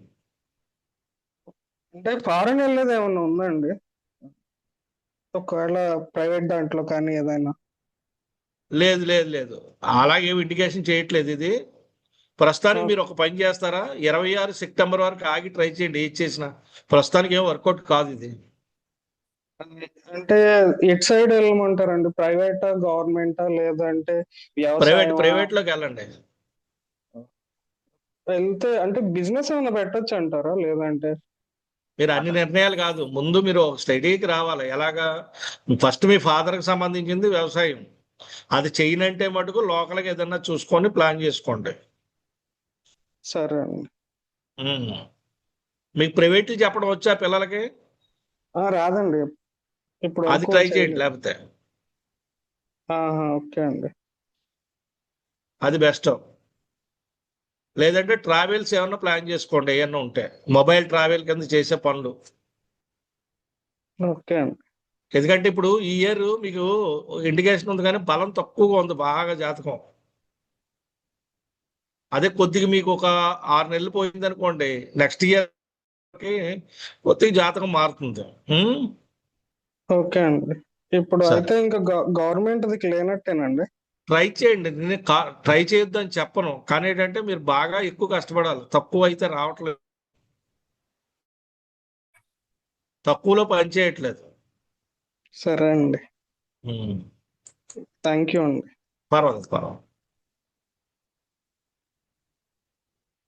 అంటే ఫారెన్ వెళ్ళేది ఏమన్నా ఉందండి? ఒకవేళ ప్రైవేట్ దాంట్లో కానీ ఏదైనా? లేదు లేదు లేదు, అలాగే ఇండికేషన్ చేయట్లేదు ఇది. ప్రస్తుతానికి మీరు ఒక పని చేస్తారా? 26 సెప్టెంబర్ వరకు ఆగి ట్రై చేయండి. ఏది చేసినా ప్రస్తుతానికి ఏం వర్కౌట్ కాదు ఇది. అంటే ఎట్ సైడ్ వెళ్ళమంటారండి? ప్రైవేటా, గవర్నమెంటా, లేదంటే ప్రైవేట్ లోకి వెళ్ళండి. వెళ్తే అంటే బిజినెస్ ఏమైనా పెట్టొచ్చు అంటారా? లేదంటే మీరు అన్ని నిర్ణయాలు కాదు, ముందు మీరు ఒక స్టడీకి రావాలి. ఎలాగా? ఫస్ట్ మీ ఫాదర్కి సంబంధించింది వ్యవసాయం, అది చేయనంటే మటుకు లోకల్గా ఏదన్నా చూసుకొని ప్లాన్ చేసుకోండి. సరే అండి. మీకు ప్రైవేట్ చెప్పడం వచ్చా పిల్లలకి? రాదండి. ఇప్పుడు అది ట్రై చేయండి. లేకపోతే ఓకే అండి. అది బెస్ట్. లేదంటే ట్రావెల్స్ ఏమన్నా ప్లాన్ చేసుకోండి, ఏమన్నా ఉంటే మొబైల్ ట్రావెల్ కింద చేసే పనులు. ఓకే అండి. ఎందుకంటే ఇప్పుడు ఈ ఇయర్ మీకు ఇండికేషన్ ఉంది కానీ బలం తక్కువగా ఉంది బాగా జాతకం. అదే కొద్దిగా మీకు ఒక 6 నెలలు పోయింది అనుకోండి, నెక్స్ట్ ఇయర్కి కొద్దిగా జాతకం మారుతుంది. ఓకే అండి. ఇప్పుడు సరే, అయితే ఇంకా గవర్నమెంట్ ది లేనట్టేనండి. ట్రై చేయండి. నేను ట్రై చేయొద్దు అని చెప్పను, కానీ ఏంటంటే మీరు బాగా ఎక్కువ కష్టపడాలి. తక్కువ అయితే రావట్లేదు, తక్కువలో పని చేయట్లేదు. సరే అండి. థ్యాంక్ యూ అండి. పర్వాలేదు పర్వాలేదు.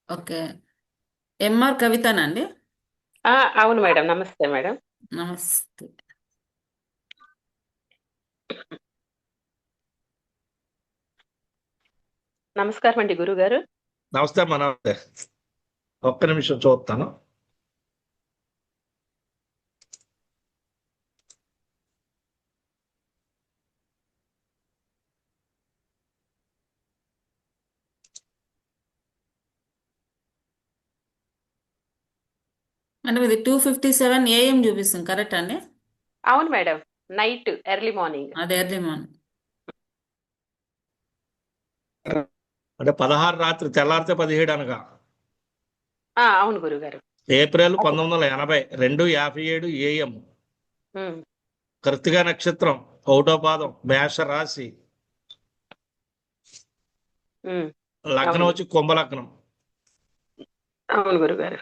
ఓకే. ఎంఆర్ కవితనండి. అవును మేడం. నమస్తే మేడం. నమస్తే. నమస్కారం అండి గురుగారు. నమస్తే అమ్మా, నమస్తే. ఒక్క నిమిషం చూస్తాను. అంటే ఇది 2:57 AM చూపిస్తుంది, కరెక్ట్ అండి? అవును మేడం. Night early morning. అది ఎర్లీ మార్నింగ్. అంటే 16 రాత్రి, తెల్లారితే 17 అనగా అవును గురుగారు. April 1980, 2:57 AM. కృత్తిక నక్షత్రం, 1వ పాదం, మేష రాశి. లగ్నం వచ్చి కుంభలగ్నం. అవును గురుగారు.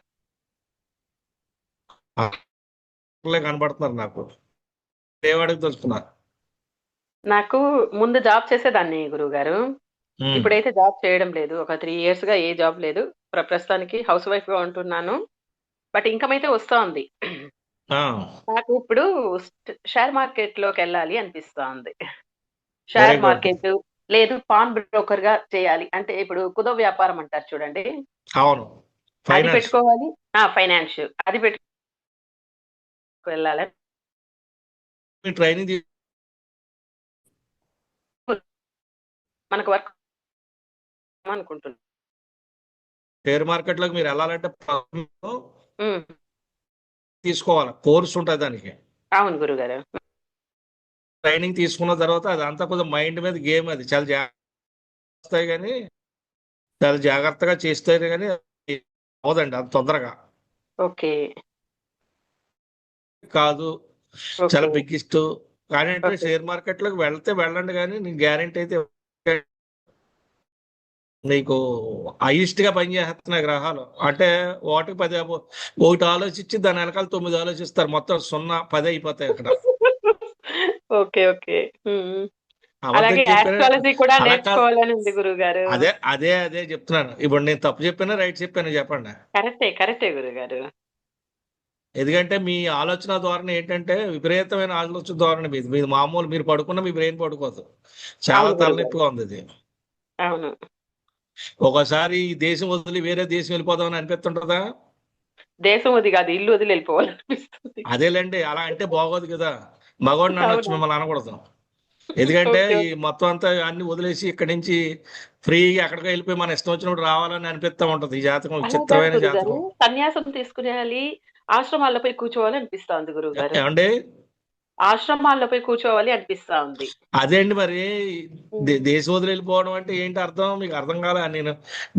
కనబడుతున్నారు నాకు. ఏవాడికి తెలుసుకున్నారు? నాకు ముందు జాబ్ చేసేదాన్ని గురుగారు. ఇప్పుడైతే జాబ్ చేయడం లేదు. ఒక 3 years గా ఏ జాబ్ లేదు. ప్రస్తుతానికి హౌస్ వైఫ్ గా ఉంటున్నాను. బట్ ఇన్కమ్ అయితే వస్తా ఉంది. నాకు ఇప్పుడు షేర్ మార్కెట్ లోకి వెళ్ళాలి అనిపిస్తోంది. షేర్ మార్కెట్ లేదు, పాన్ బ్రోకర్ గా చేయాలి. అంటే ఇప్పుడు కుదో వ్యాపారం అంటారు చూడండి, అవును, అది పెట్టుకోవాలి. ఫైనాన్స్ అది పెట్టు వెళ్ళాలి. ట్రైనింగ్ మనకు వర్క్ అనుకుంటున్నాను. షేర్ మార్కెట్ లోకి మీరు వెళ్ళాలంటే తీసుకోవాలి, కోర్స్ ఉంటుంది దానికి. అవును గురుగారు. ట్రైనింగ్ తీసుకున్న తర్వాత అదంతా కొంచెం మైండ్ మీద గేమ్. అది చాలా జాగ్రత్త, కానీ చాలా జాగ్రత్తగా చేస్తే కానీ అవదండి అంత తొందరగా. ఓకే. కాదు, చాలా బిగ్గెస్ట్. కానీ అంటే షేర్ మార్కెట్ లోకి వెళ్తే వెళ్ళండి, కానీ నీకు గ్యారెంటీ అయితే నీకు హైయెస్ట్ గా పనిచేస్తున్నాయి గ్రహాలు. అంటే ఒకటికి 10, ఒకటి ఆలోచించి దాని వెనకాల 9 ఆలోచిస్తారు. మొత్తం 0, 10 అయిపోతాయి అక్కడ. Okay okay. అలాగే ఆస్ట్రాలజీ కూడా నేర్చుకోవాలని ఉంది గురుగారు. అదే అదే అదే చెప్తున్నాను. ఇప్పుడు నేను తప్పు చెప్పానా రైట్ చెప్పాను చెప్పండి? కరెక్టే గురుగారు. ఎందుకంటే మీ ఆలోచన ధోరణి ఏంటంటే విపరీతమైన ఆలోచన ధోరణి మీది. మీది మామూలు, మీరు పడుకున్న మీ బ్రెయిన్ పడుకోదు. చాలా తలనొప్పిగా ఉంది ఇది. అవును. ఒకసారి ఈ దేశం వదిలి వేరే దేశం వెళ్ళిపోదామని అనిపిస్తుంటదా? దేశం వదిలి కాదు, ఇల్లు వదిలి వెళ్ళిపోవాలనిపిస్తుంది. అదేలేండి, అలా అంటే బాగోదు కదా. మగవాడిని అనొచ్చు, మిమ్మల్ని అనకూడదు. ఎందుకంటే ఈ మొత్తం అంతా అన్ని వదిలేసి ఇక్కడి నుంచి ఫ్రీగా ఎక్కడికో వెళ్ళిపోయి మన ఇష్టం వచ్చినప్పుడు రావాలని అనిపిస్తా ఉంటది. ఈ జాతకం విచిత్రమైన జాతకం. సన్యాసం తీసుకునేయాలి, ఆశ్రమాల్లో పోయి కూర్చోవాలి అనిపిస్తుంది గురుగారు. ఏమండి? ఆశ్రమాల్లో పోయి కూర్చోవాలి అనిపిస్తా ఉంది. అదే అండి, మరి దేశం వదిలి వెళ్ళిపోవడం అంటే ఏంటి అర్థం? మీకు అర్థం కాలే.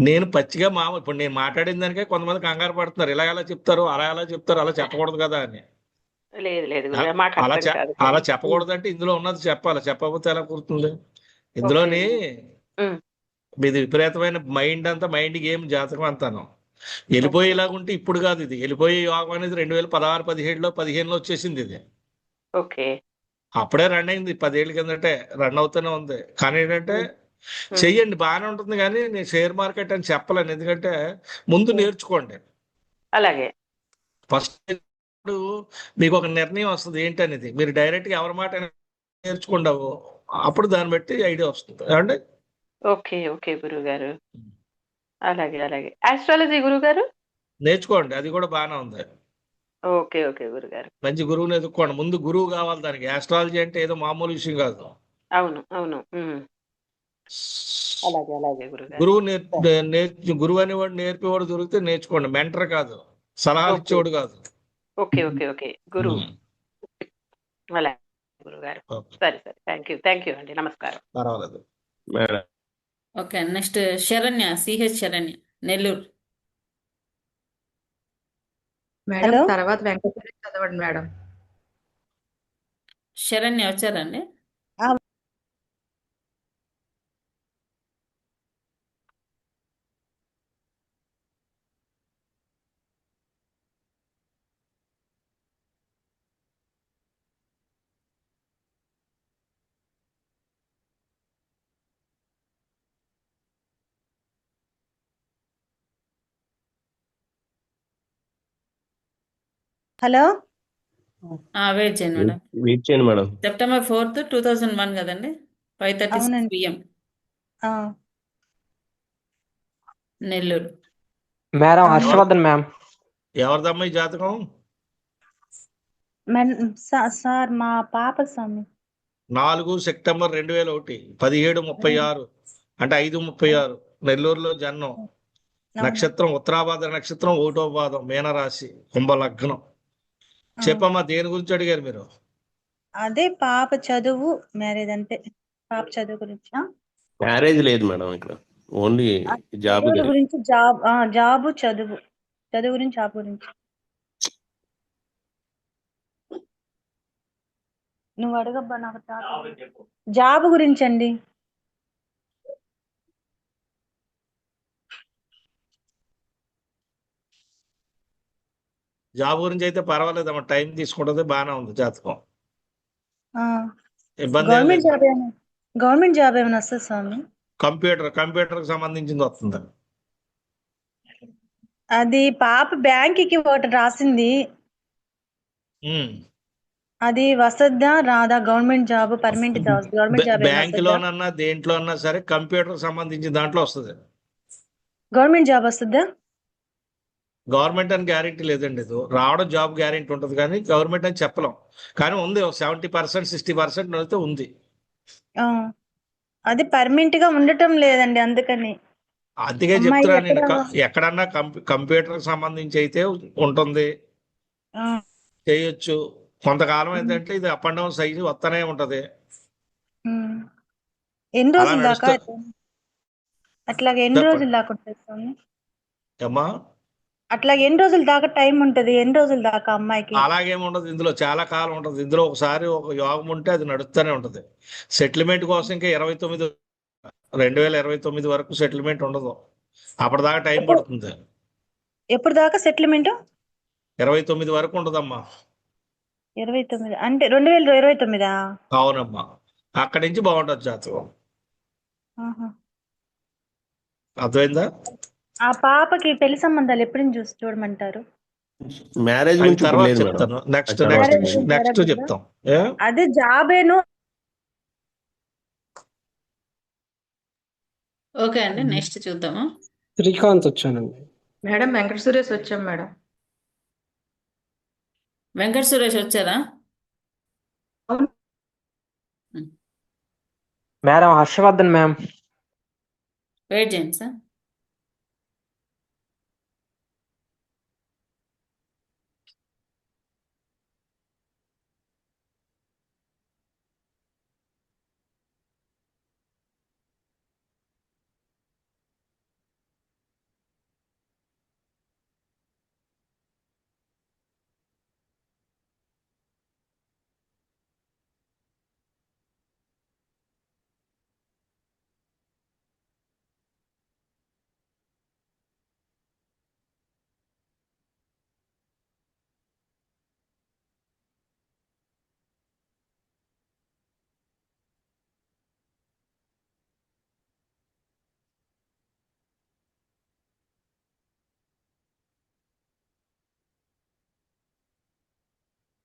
నేను పచ్చిగా ఇప్పుడు నేను మాట్లాడిన దానికే కొంతమంది కంగారు పడుతున్నారు. ఇలా ఎలా చెప్తారు, అలా ఎలా చెప్తారు, అలా చెప్పకూడదు కదా అని. అలా చెప్పకూడదు అంటే ఇందులో ఉన్నది చెప్పాలి, చెప్పకపోతే ఎలా కుడుతుంది? ఇందులోని ఇది విపరీతమైన మైండ్ అంతా, మైండ్ గేమ్ జాతకం అంతాను. వెళ్ళిపోయేలాగుంటే ఇప్పుడు కాదు, ఇది వెళ్ళిపోయే యోగం అనేది 2016, 17లో 15లో వచ్చేసింది ఇది. ఓకే. అప్పుడే రన్ అయింది, 10 ఏళ్ళ కిందటే రన్ అవుతూనే ఉంది. కానీ ఏంటంటే చెయ్యండి, బాగానే ఉంటుంది. కానీ నేను షేర్ మార్కెట్ అని చెప్పలేను, ఎందుకంటే ముందు నేర్చుకోండి. అలాగే ఫస్ట్ మీకు ఒక నిర్ణయం వస్తుంది ఏంటనేది. మీరు డైరెక్ట్ గా ఎవరి మాట నేర్చుకుంటావు, అప్పుడు దాన్ని బట్టి ఐడియా వస్తుంది. ఏమండి? ఓకే ఓకే గురుగారు. అలాగే అలాగే. ఆస్ట్రాలజీ గురుగారు నేర్చుకోండి, అది కూడా బాగానే ఉంది. ఓకే ఓకే గురుగారు. మంచి గురువుని ఎదుర్కోండి. ముందు గురువు కావాలి దానికి. ఆస్ట్రాలజీ అంటే ఏదో మామూలు విషయం కాదు. అవును అవును. అలాగే అలాగే గురుగారు. గురువు అనేవాడు నేర్పేవాడు దొరికితే నేర్చుకోండి. మెంటర్ కాదు, సలహాలు ఇచ్చేవాడు కాదు. ఓకే ఓకే ఓకే గురువు. అలాగే గురుగారు. సరే సరే. థ్యాంక్ యూ అండి. నమస్కారం. పర్వాలేదు madam. Okay, next Saranya, CH Saranya, Nellore. Madam hello తర్వాత వెంకటగిరి చదవండి మేడం. శరణ్య వచ్చారండి? ఆ, హలో వెయిట్ చేయండి మేడం. వెయిట్ చేయండి మేడం. సెప్టెంబర్ 4th 2001 కదండి, 5:36 అవునండి. PM, ఆ, నెల్లూరు. మేడం అవును హర్షవర్ధన్ మ్యామ్. ఎవరిదమ్మా ఈ జాతకం? సార్ మా పాప స్వామి. 4 సెప్టెంబర్ 2001, 17:36 అంటే 5:36 నెల్లూరులో జన్మం. అవును నక్షత్రం ఉత్తరాభాద్ర నక్షత్రం, 1వ పాదం, మీనరాశి, కుంభలగ్నం. ఆ, చెప్పమ్మా, దేని గురించి అడిగారు మీరు? అదే పాప చదువు మ్యారేజ్ అంతే. పాప చదువు గురించి మ్యారేజ్ లేదు మేడం ఇక్కడ, ఓన్లీ జాబ్ చదువు గురించి. గురించి జాబు చదువు గురించి జాబ్ గురించి. నువ్వు అడగబ్బా నాకు జాబ్ గురించి అండి. జాబ్ గురించి అయితే పర్వాలేదమ్మా, టైం తీసుకుంటుంది, బాగానే ఉంది జాతకం, ఆ, ఇబ్బంది ఏం లేదు. గవర్నమెంట్ జాబ్ ఏమైనా వస్తుంది స్వామి? కంప్యూటర్కి సంబంధించింది వస్తుంది. అది పాప బ్యాంక్కి ఒకటి రాసింది, ఉమ్. అది వస్తుందా రాదా? Government job permanent job government job ఏమైనా వస్తుందా? బ్యాంకులోనన్నా దేంట్లో అన్నా సరే కంప్యూటర్ సంబంధించిన దాంట్లో వస్తుంది. గవర్నమెంట్ జాబ్ వస్తుందా? గవర్నమెంట్ అని గ్యారెంటీ లేదండి, ఇది రావడం జాబ్ గ్యారెంటీ ఉంటుంది కానీ గవర్నమెంట్ అని చెప్పలేం. కానీ ఉంది, 70% 60% అయితే ఉంది. ఆ, అది పర్మనెంట్ గా ఉండటం లేదండి, అందుకని. అందుకే అమ్మాయి చెప్తున్నా ఎక్కడ నేను, ఎక్కడన్నా కంప్యూటర్ సంబంధించి అయితే ఉంటుంది, ఆ, చేయొచ్చు. కొంతకాలం ఏంటంటే ఇది అప్ అండ్ డౌన్ సైజు వస్తూనే ఉంటది, ఉమ్. ఎన్ని అలా రోజుల దాకా నడుస్తా. అట్లాగే ఎన్ని చెప్పండి రోజుల దాకా ఉంటుంది స్వామి? అమ్మా. అట్లా ఎన్ని రోజుల దాకా టైం ఉంటది? ఎన్ని రోజుల దాకా అమ్మాయికి? అలాగేముండదు, ఇందులో చాలా కాలం ఉంటుంది. ఇందులో ఒకసారి ఒక యోగం ఉంటే అది నడుస్తూనే ఉంటది. సెటిల్మెంట్ కోసం ఇంకా 2029 వరకు సెటిల్మెంట్ ఉండదు, అప్పటిదాకా టైం ఎప్పుడు పడుతుంది. ఎప్పుడు దాకా సెటిల్మెంట్? 29 వరకు ఉండదమ్మా. 29 అంటే 2029? అవునమ్మా, అక్కడి నుంచి బాగుంటుంది జాతకం. ఆహా. అర్థమైందా? ఆ పాపకి పెళ్లి సంబంధాలు ఎప్పటి నుంచి చూడమంటారు? మ్యారేజ్ అది గురించి ఇప్పుడు తర్వాత లేదు మేడం, చెప్తాను, నెక్స్ట్ అది నెక్స్ట్ తర్వాత మ్యారేజ్ ఉంది. నెక్స్ట్ జరగదా? చెప్తాం. ఏ? అదే జాబేను. ఓకే అండి, నెక్స్ట్ చూద్దాము. శ్రీకాంత్ వచ్చానండి. మేడం వెంకట సురేష్ వచ్చాం మేడం. వెంకట సురేష్ వచ్చారా? అవును మేడం హర్షవర్ధన్ మ్యామ్. వెయిట్ చేయండి సార్.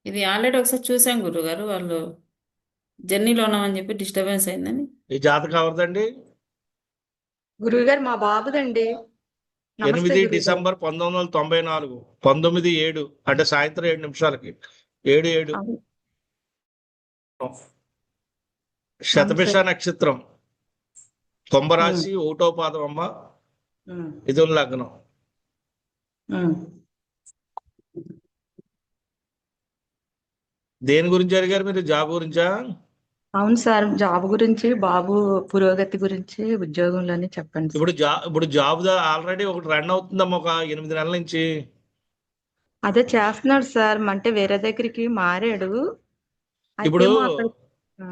ఇది ఆల్రెడీ ఒకసారి చూసాం గురుగారు, వాళ్ళు జర్నీలో ఉన్నామని చెప్పి డిస్టర్బెన్స్ అయిందని. ఈ జాతకం ఎవరిదండి? గురువు గారు మా బాబుదండి. నమస్తే 8 గురువు గారు. డిసెంబర్ 1994, 19:07 అంటే సాయంత్రం 7 నిమిషాలకి, 7:07. అవును అవును శతభిష సార్. నక్షత్రం, కుంభరాశి, 1వ పాదం అమ్మ, ఉమ్, మిథున లగ్నం. ఉమ్. దేని గురించి అడిగారు మీరు? జాబ్ గురించా? అవును సార్, జాబ్ గురించి, బాబు పురోగతి గురించి, ఉద్యోగంలోనే చెప్పండి సార్. ఇప్పుడు జాబ్ ఆల్రెడీ ఒకటి రన్ అవుతుందమ్మా ఒక 8 నెలల నుంచి. అదే చేస్తున్నాడు సార్, అంటే వేరే దగ్గరికి మారాడు. అయితే ఇప్పుడు ఏమో అక్కడ ఆ,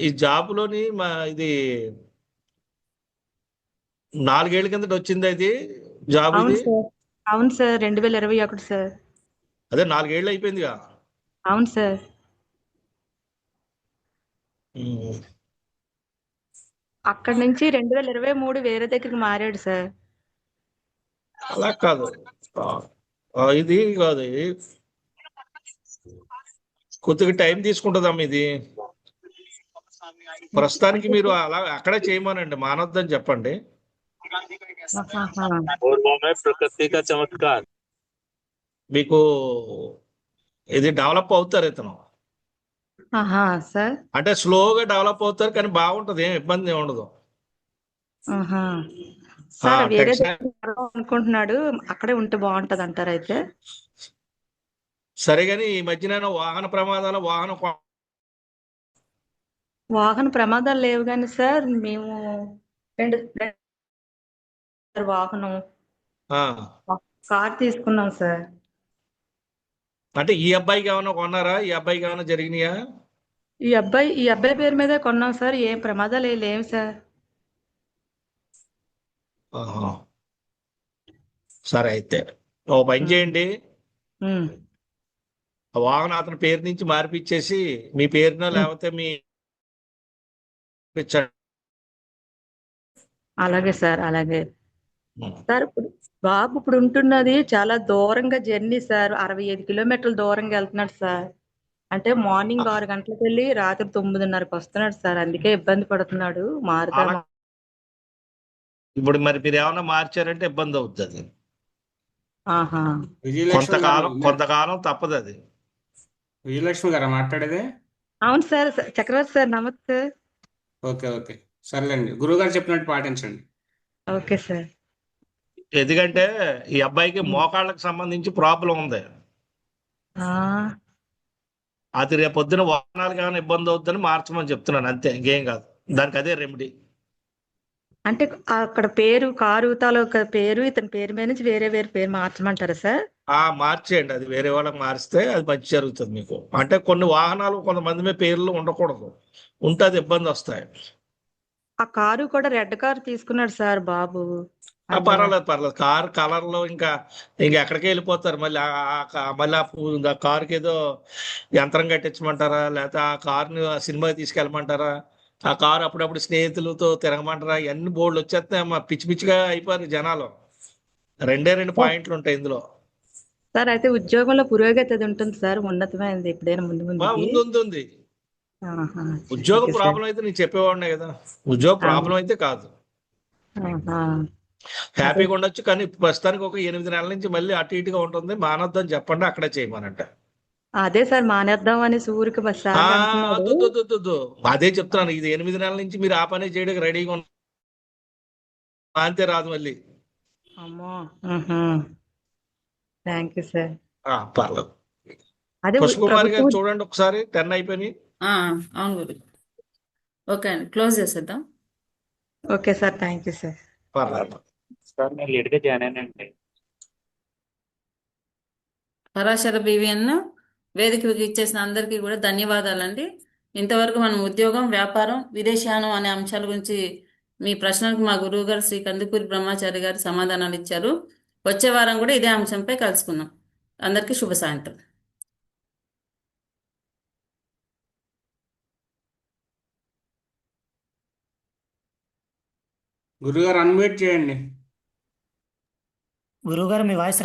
ఈ జాబ్లోని ఇది 4 ఏళ్ల కిందట వచ్చింది అది జాబ్ అవును ఇది. సార్. అవును సార్, 2021 సార్. అదే 4 ఏళ్ళు అయిపోయిందిగా. అవును సార్. ఉమ్. అక్కడి నుంచి 2023 వేరే దగ్గరికి మారాడు సార్. అలా కాదు, ఇది కాదు, కొద్దిగా టైం తీసుకుంటుందమ్మా ఇది. ప్రస్తుతానికి అంటే మీరు అలా అక్కడే చేయమనండి, మానొద్దని చెప్పండి. ఆహాహా. प्रकृति का चमत्कार। మీకు ఇది డెవలప్ అవుతారు ఇతను. ఆహా సార్. అంటే స్లోగా డెవలప్ అవుతారు, కానీ బాగుంటది, ఏం ఇబ్బంది ఏమి ఉండదు. ఆహా సార్, వేరే టెన్షన్. దగ్గరికి మారాలి అనుకుంటున్నాడు, అక్కడే ఉంటే బాగుంటది అంటారు అయితే. సరే కానీ ఈ మధ్యన వాహన ప్రమాదాలు వాహన ప్రమాదాలు లేవు కానీ సార్, మేము వాహనం ఆ, కార్ తీసుకున్నాం సార్. అంటే ఈ అబ్బాయికి ఏమైనా కొన్నారా? ఈ అబ్బాయికి ఏమైనా జరిగినాయా? ఈ అబ్బాయి పేరు మీదే కొన్నాం సార్, ఏం ప్రమాదాలు ఏం లేవు సార్. ఆహా. సరే అయితే ఓ పని చేయండి, ఉమ్. ఆ వాహనం అతని పేరు నుంచి మార్పిచ్చేసి మీ పేరున లేకపోతే మీ ఇచ్చండి. అలాగే సార్, అలాగే సార్. ఇప్పుడు బాబు ఇప్పుడు ఉంటున్నది చాలా దూరంగా జర్నీ సార్, 65 కిలోమీటర్ల దూరంగా వెళ్తున్నాడు సార్. అంటే మార్నింగ్ 6 గంటలకు వెళ్ళి రాత్రి 9:30కి వస్తున్నాడు సార్, అందుకే ఇబ్బంది పడుతున్నాడు. అలా మారుదామా? ఇప్పుడు మరి మీరు ఏమైనా మార్చారంటే ఇబ్బంది అవుతుంది అది. ఆహా. విజయలక్ష్మి గారు కొంతకాలం తప్పదు అది. విజయలక్ష్మి గారా మాట్లాడేది? అవును సార్. చక్రవర్తి సార్, నమస్తే. ఓకే ఓకే, సర్లేండి, గురువుగారు చెప్పినట్టు పాటించండి. Okay sir. ఎందుకంటే ఈ అబ్బాయికి మోకాళ్ళకి సంబంధించి ప్రాబ్లం ఉంది. ఆ, అది రేపొద్దున వాహనాలకు ఏమైనా ఇబ్బంది అవుతుందని మార్చమని చెప్తున్నాను, అంతే, ఇంకేం కాదు. దానికి అదే రెమెడీ. అంటే అక్కడ పేరు, కారు తాలూకా పేరు ఇతని పేరు మీద నుంచి వేరే వేరే పేరు మార్చమంటారా సార్? మార్చేయండి, అది వేరే వాళ్ళకి మారిస్తే అది మంచి జరుగుతుంది మీకు. అంటే కొన్ని వాహనాలు కొంతమంది మీద పేర్లు ఉండకూడదు, ఉంటే అది ఇబ్బంది వస్తాయి. ఆ కారు కూడా రెడ్ కారు తీసుకున్నాడు సార్ బాబు. అంటే పర్వాలేదు పర్వాలేదు, కారు కలర్లో ఇంకా ఎక్కడికి వెళ్ళిపోతారు మళ్ళీ. మళ్ళీ ఆ కారుకి ఏదో యంత్రం కట్టించమంటారా, లేకపోతే ఆ కారుని సినిమాకి తీసుకెళ్ళమంటారా, ఆ కారు అప్పుడప్పుడు స్నేహితులతో తిరగమంటారా, ఇవన్నీ బోర్డులు వచ్చేస్తాయమ్మా. పిచ్చి పిచ్చిగా అయిపోయారు జనాలు. రెండు పాయింట్లు ఉంటాయి ఇందులో. సార్, అయితే ఉద్యోగంలో పురోగతి అది ఉంటుంది సార్, ఉన్నతమైనది ఎప్పుడైనా ముందు ముందుకి. ఉంది. ఆహా. ఉద్యోగ ఓకే సార్. ప్రాబ్లం అయితే నేను చెప్పేవాడినే కదా, ఉద్యోగ ప్రాబ్లం అయితే కాదు, ఆహా. అదే హ్యాపీగా ఉండొచ్చు. కానీ ప్రస్తుతానికి ఒక 8 నెలల నుంచి మళ్ళీ అటు ఇటుగా ఉంటుంది, మానొద్దని చెప్పండి, అక్కడే చేయమనంట. అదే సార్, మానేద్దాం అని ఊరికి సార్ అంటున్నాడు. వద్దు. అదే చెప్తున్నాను, ఇది 8 నెలల నుంచి మీరు ఆ పని చేయడానికి రెడీగా ఉన్న, అంతే రాదు మళ్ళీ. అమ్మో. Thank you sir. పర్లేదు. అదే పుష్పకుమారి గారు ప్రభుత్వం. చూడండి ఒకసారి, 10 అయిపోయినాయి. అవును గురు. ఓకే అండి, క్లోజ్ చేసేద్దాం. Okay sir, thank you sir. పర్లేదు. సార్ నేను లేట్గా జాయిన్ అయ్యానండి. పరాశర BVN వేదికకి ఇచ్చేసిన అందరికీ కూడా ధన్యవాదాలండి. ఇంతవరకు మనం ఉద్యోగం, వ్యాపారం, విదేశానం అనే అంశాల గురించి మీ ప్రశ్నలకు మా గురువు గారు శ్రీ కందుకూరి బ్రహ్మచారి గారు సమాధానాలు ఇచ్చారు. వచ్చే వారం కూడా ఇదే అంశంపై కలుసుకుందాం. అందరికీ శుభ సాయంత్రం. గురుగారు అన్మ్యూట్ చేయండి. గురువుగారు మీ వాయిస్